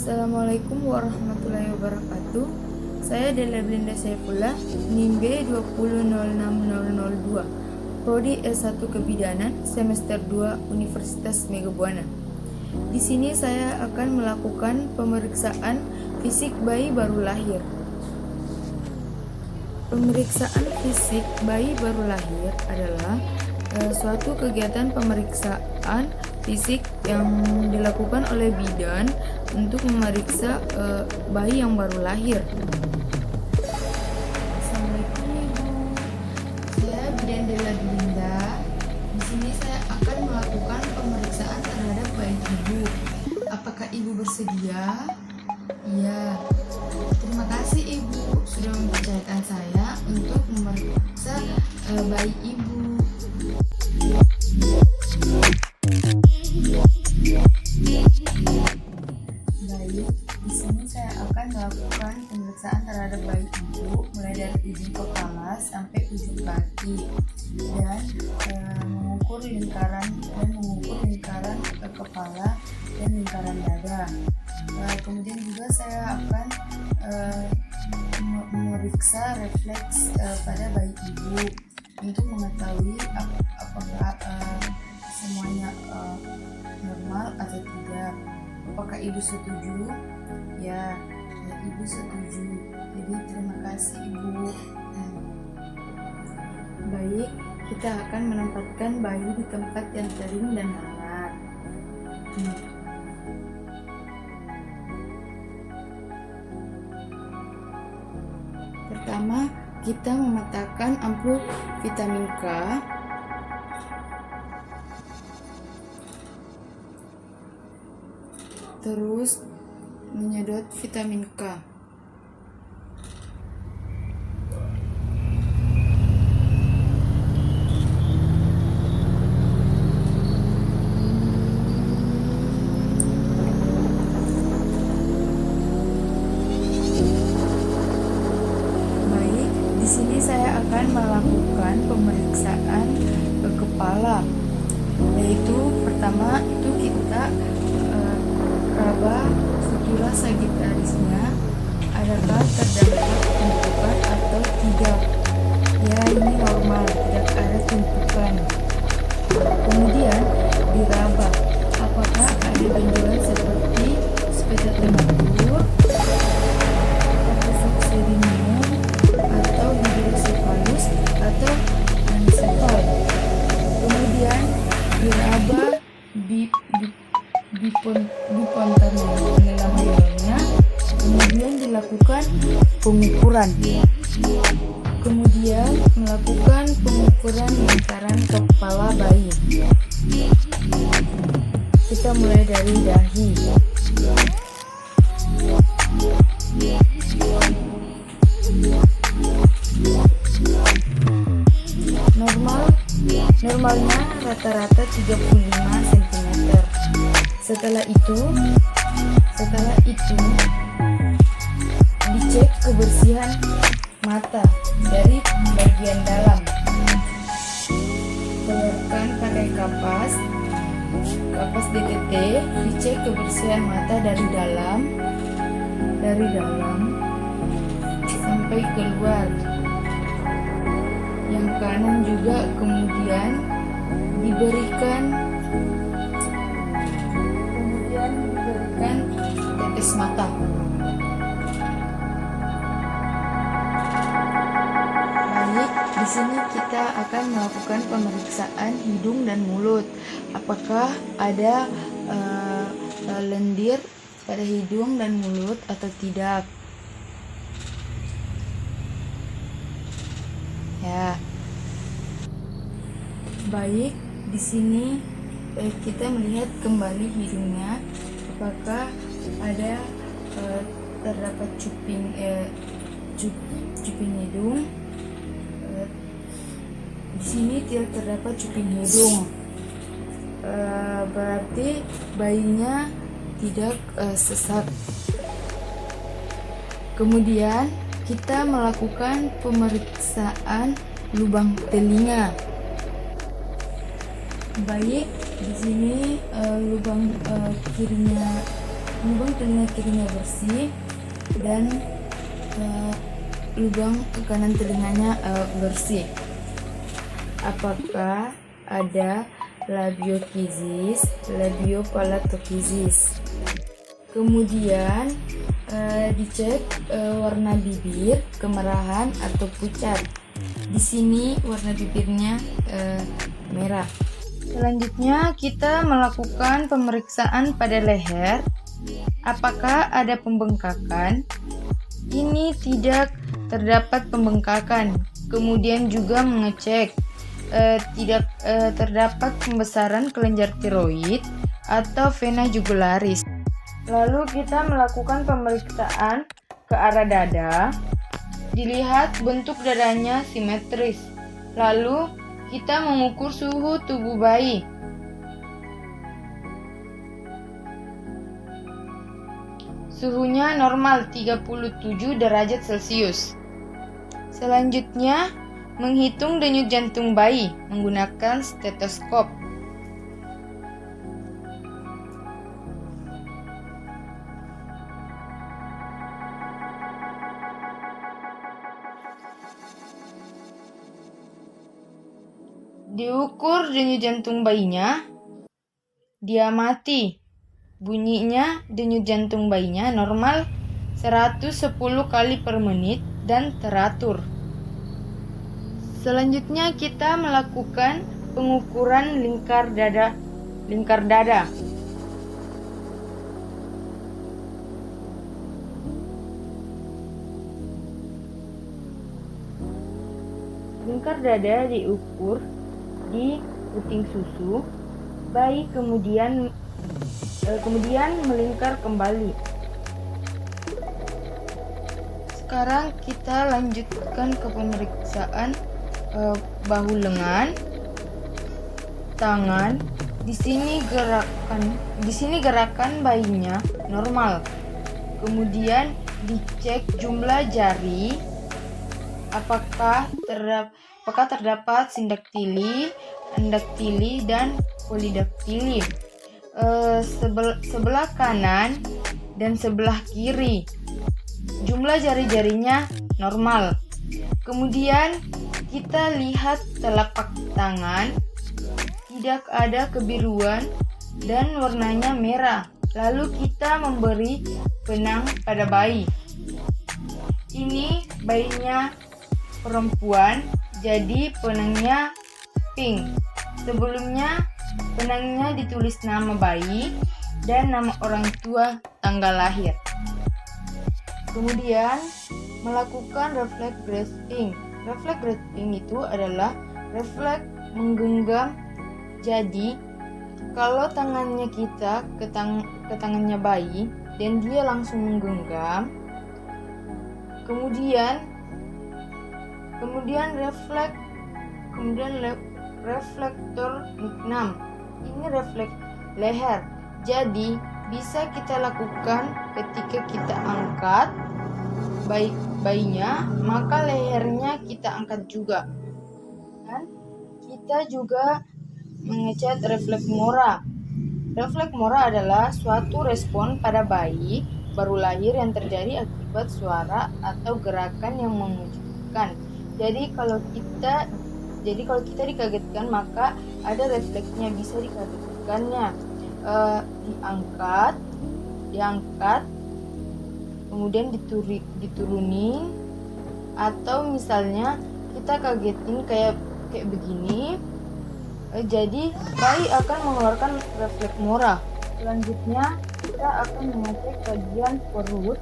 Assalamualaikum warahmatullahi wabarakatuh. Saya Della Blinda Saifullah, NIM B2006002, Prodi S1 Kebidanan, semester 2 Universitas Megabuana. Di sini saya akan melakukan pemeriksaan fisik bayi baru lahir. Pemeriksaan fisik bayi baru lahir adalah suatu kegiatan pemeriksaan fisik yang dilakukan oleh bidan untuk memeriksa bayi yang baru lahir. Assalamualaikum Ibu, saya Bidan Della Blinda. Di sini saya akan melakukan pemeriksaan terhadap bayi Ibu. Apakah Ibu bersedia? Iya. Terima kasih Ibu sudah mempercayakan saya untuk memeriksa bayi Ibu. Baik, di sini saya akan melakukan pemeriksaan terhadap bayi Ibu mulai dari ujung kepala sampai ujung kaki dan mengukur lingkaran kepala dan lingkaran dada. Kemudian juga saya akan memeriksa refleks pada bayi Ibu untuk mengetahui apakah semuanya normal atau tidak. Apakah Ibu setuju? Ya, Ibu setuju. Jadi terima kasih Ibu. Baik, kita akan menempatkan bayi di tempat yang kering dan hangat. Pertama, kita mematahkan ampul vitamin K. Terus menyedot vitamin K. Baik, di sini saya akan melakukan pemeriksaan ke kepala. Yaitu pertama itu kita raba sutura sagitarisnya, adakah terdapat tumpukan atau tidak. Ya, ini normal, tidak ada tumpukan. Kemudian diraba, apakah ada benjolan seperti speta prematur, toxoplasmodium, atau hidrosefalus atau anencefal. Kemudian diraba bipontamelonnya, kemudian dilakukan pengukuran. Kemudian melakukan pengukuran lingkaran kepala bayi. Kita mulai dari dahi. Normalnya rata-rata 35 cm. Setelah itu dicek kebersihan mata dari bagian dalam. Keluarkan pakai kapas DTT, dicek kebersihan mata dari dalam sampai keluar. Yang kanan juga kemudian diberikan tetes mata. Baik, di sini kita akan melakukan pemeriksaan hidung dan mulut. Apakah ada lendir pada hidung dan mulut atau tidak? Ya. Baik, di sini kita melihat kembali hidungnya, apakah ada terdapat cuping hidung. Di sini tidak terdapat cuping hidung. Berarti bayinya tidak sesak. Kemudian kita melakukan pemeriksaan lubang telinga. Baik, di sini lubang kirinya lubang telinga kirinya bersih dan lubang kanan telinganya bersih. Apakah ada labiokisis, labiopalatokisis? Kemudian dicek warna bibir, kemerahan atau pucat. Di sini warna bibirnya merah. Selanjutnya kita melakukan pemeriksaan pada leher. Apakah ada pembengkakan? Ini tidak terdapat pembengkakan. Kemudian juga mengecek tidak terdapat pembesaran kelenjar tiroid atau vena jugularis. Lalu kita melakukan pemeriksaan ke arah dada. Dilihat bentuk dadanya simetris. Lalu kita mengukur suhu tubuh bayi. Suhunya normal 37 derajat Celcius. Selanjutnya, menghitung denyut jantung bayi menggunakan stetoskop. Diukur denyut jantung bayinya, diamati. Bunyinya denyut jantung bayinya normal 110 kali per menit dan teratur. Selanjutnya kita melakukan pengukuran lingkar dada. Lingkar dada diukur di puting susu bayi, kemudian melingkar kembali. Sekarang kita lanjutkan ke pemeriksaan bahu lengan, tangan. Di sini gerakan bayinya normal. Kemudian dicek jumlah jari, apakah terdapat sindaktili, endaktili, dan polidaktili. Sebelah kanan dan sebelah kiri. Jumlah jari-jarinya normal. Kemudian kita lihat telapak tangan, tidak ada kebiruan dan warnanya merah. Lalu kita memberi penang pada bayi. Ini bayinya perempuan, jadi penangnya pink. Sebelumnya penangnya ditulis nama bayi dan nama orang tua, tanggal lahir. Kemudian melakukan refleks grasping. Refleks grasping itu adalah refleks menggenggam. Jadi kalau tangannya kita ke tangannya bayi dan dia langsung menggenggam, kemudian reflektor mignan. Ini refleks leher. Jadi bisa kita lakukan ketika kita angkat bayinya, maka lehernya kita angkat juga. Dan kita juga mengecek refleks mora. Refleks mora adalah suatu respon pada bayi baru lahir yang terjadi akibat suara atau gerakan yang mengejutkan. Jadi kalau kita dikagetkan, maka ada refleksnya, bisa dikagetkannya. Diangkat, kemudian diturunin, atau misalnya kita kagetin kayak begini. Jadi bayi akan mengeluarkan refleks mora. Selanjutnya kita akan mengecek bagian perut.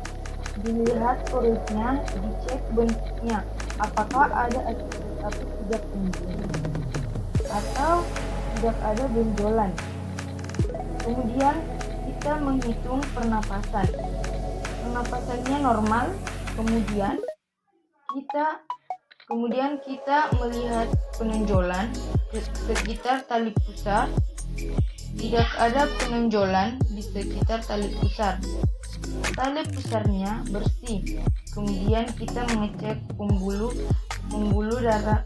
Dilihat perutnya, dicek bentuknya, apakah ada atau tidak atau tidak ada benjolan. Kemudian kita menghitung pernapasan. Pernapasannya normal. Kemudian kita melihat penonjolan sekitar tali pusar. Tidak ada penonjolan di sekitar tali pusar. Tali pusarnya bersih. Kemudian kita mengecek pembuluh darah.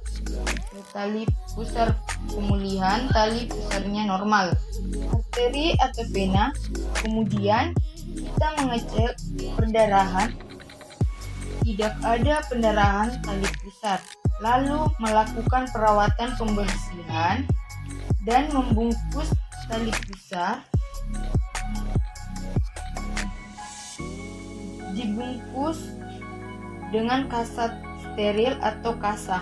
Tali pusar pemulihan, tali pusarnya normal. Arteri atau vena. Kemudian kita mengecek perdarahan. Tidak ada pendarahan tali pusat. Lalu melakukan perawatan pembersihan dan membungkus tali pusat. Dibungkus dengan kasat steril atau kasah.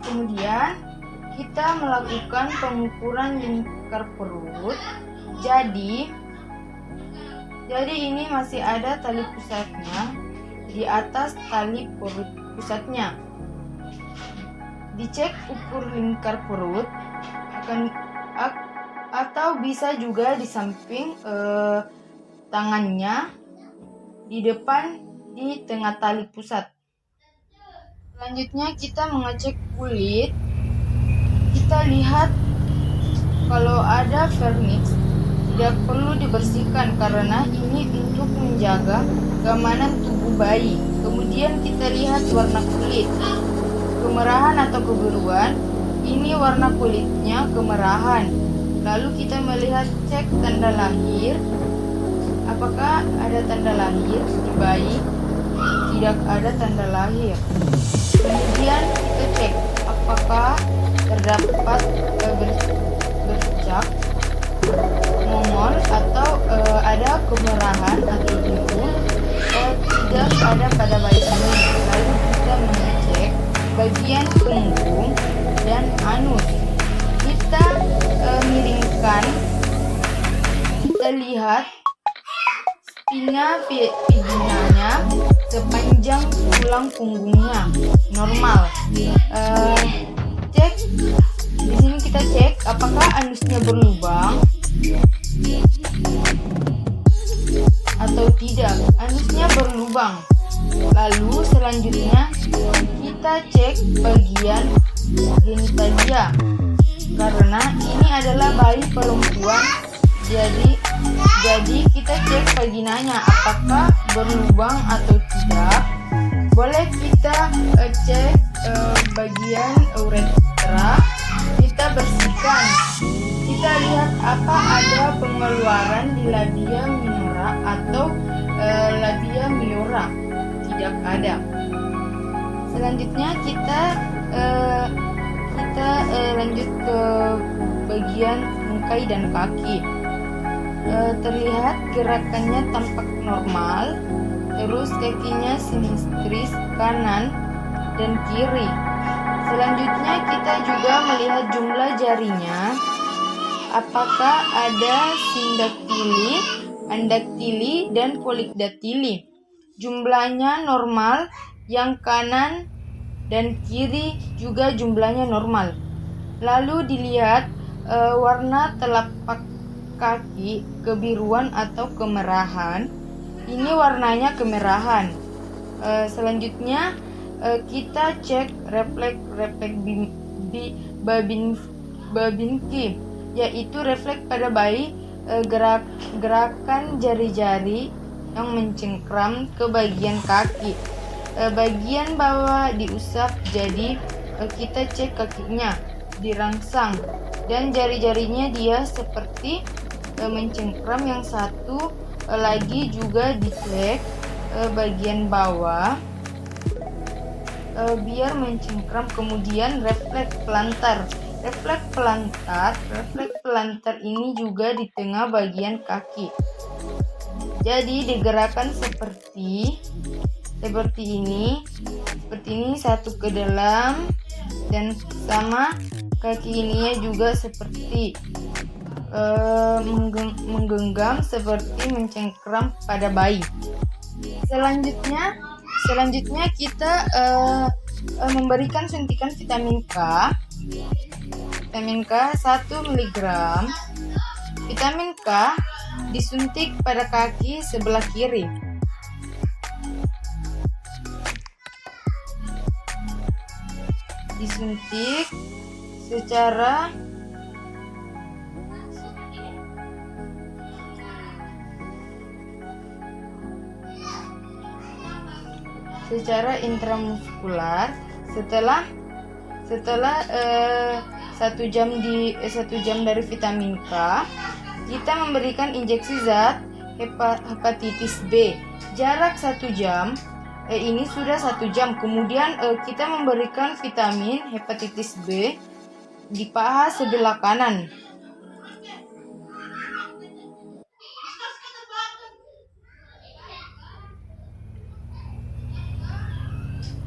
Kemudian kita melakukan pengukuran lingkar perut. Jadi ini masih ada tali pusatnya di atas tali perut pusatnya. Dicek ukur lingkar perut atau bisa juga di samping tangannya, di depan, di tengah tali pusat. Selanjutnya kita mengecek kulit. Kita lihat kalau ada vernix tidak perlu dibersihkan karena ini untuk menjaga keamanan tubuh bayi. Kemudian kita lihat warna kulit. Kemerahan atau kebiruan, ini warna kulitnya kemerahan. Lalu kita melihat cek tanda lahir. Apakah ada tanda lahir di bayi? Tidak ada tanda lahir. Kemudian kita cek apakah terdapat bercak, mongol atau ada kemerahan atau biru. Tidak ada pada bayi ini. Lalu kita mengecek bagian punggung dan anus. Kita miringkan, kita lihat spina vaginanya sepanjang tulang punggungnya normal. Cek di sini, kita cek apakah anusnya berlubang atau tidak. Anusnya berlubang. Lalu selanjutnya kita cek bagian genitalia karena ini adalah bayi perempuan. Jadi kita cek vaginanya apakah berlubang atau tidak. Boleh kita cek bagian uretra, kita bersihkan. Kita lihat apa ada pengeluaran di labia minora atau labia majora. Tidak ada. Selanjutnya kita lanjut ke bagian tungkai dan kaki. Terlihat gerakannya tampak normal, terus kakinya simetris kanan dan kiri. Selanjutnya kita juga melihat jumlah jarinya. Apakah ada sindaktili, andaktili, dan polidaktili. Jumlahnya normal, yang kanan dan kiri juga jumlahnya normal. Lalu dilihat warna telapak kaki, kebiruan atau kemerahan. Ini warnanya kemerahan. Selanjutnya kita cek refleks Babinski, yaitu refleks pada bayi, gerakan jari-jari yang mencengkram ke bagian kaki. Bagian bawah diusap, jadi kita cek kakinya dirangsang dan jari-jarinya dia seperti mencengkram. Yang satu lagi juga dicek bagian bawah biar mencengkram. Kemudian refleks pelantar. Refleks pelantar ini juga di tengah bagian kaki. Jadi digerakkan seperti ini, satu ke dalam, dan sama kaki ininya juga seperti menggenggam, seperti mencengkram pada bayi. Selanjutnya kita memberikan suntikan vitamin K. Vitamin K 1 mg. Vitamin K disuntik pada kaki sebelah kiri. Disuntik secara intramuskular setelah 1 jam dari vitamin K. kita memberikan injeksi zat hepatitis B. Jarak 1 jam, ini sudah 1 jam. Kemudian kita memberikan vitamin hepatitis B di paha sebelah kanan.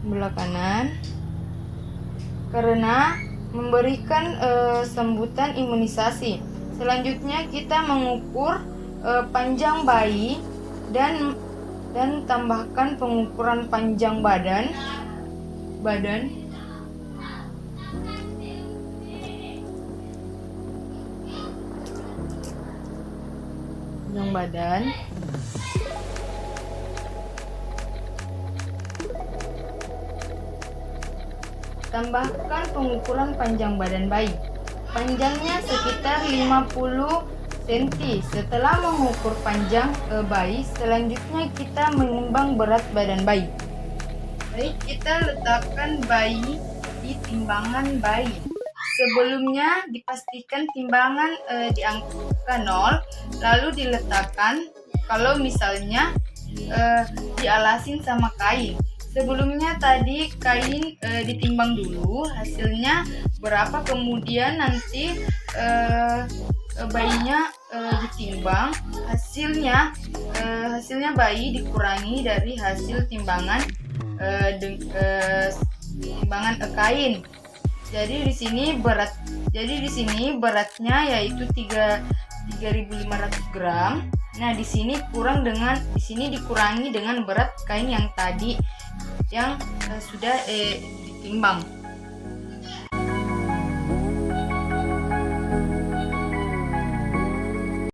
Sebelah kanan, karena memberikan sambutan imunisasi. Selanjutnya kita mengukur panjang bayi dan tambahkan pengukuran panjang badan. Tambahkan pengukuran panjang badan bayi. Panjangnya sekitar 50 cm. Setelah mengukur panjang bayi, selanjutnya kita menimbang berat badan bayi. Baik, kita letakkan bayi di timbangan bayi. Sebelumnya dipastikan timbangan di angka 0, lalu diletakkan kalau misalnya dialasin sama kain. Sebelumnya tadi kain ditimbang dulu hasilnya berapa, kemudian nanti bayinya ditimbang, hasilnya bayi dikurangi dari hasil timbangan kain. Jadi di sini beratnya yaitu 3.500 gram. Nah, di sini dikurangi dengan berat kain yang tadi yang sudah ditimbang.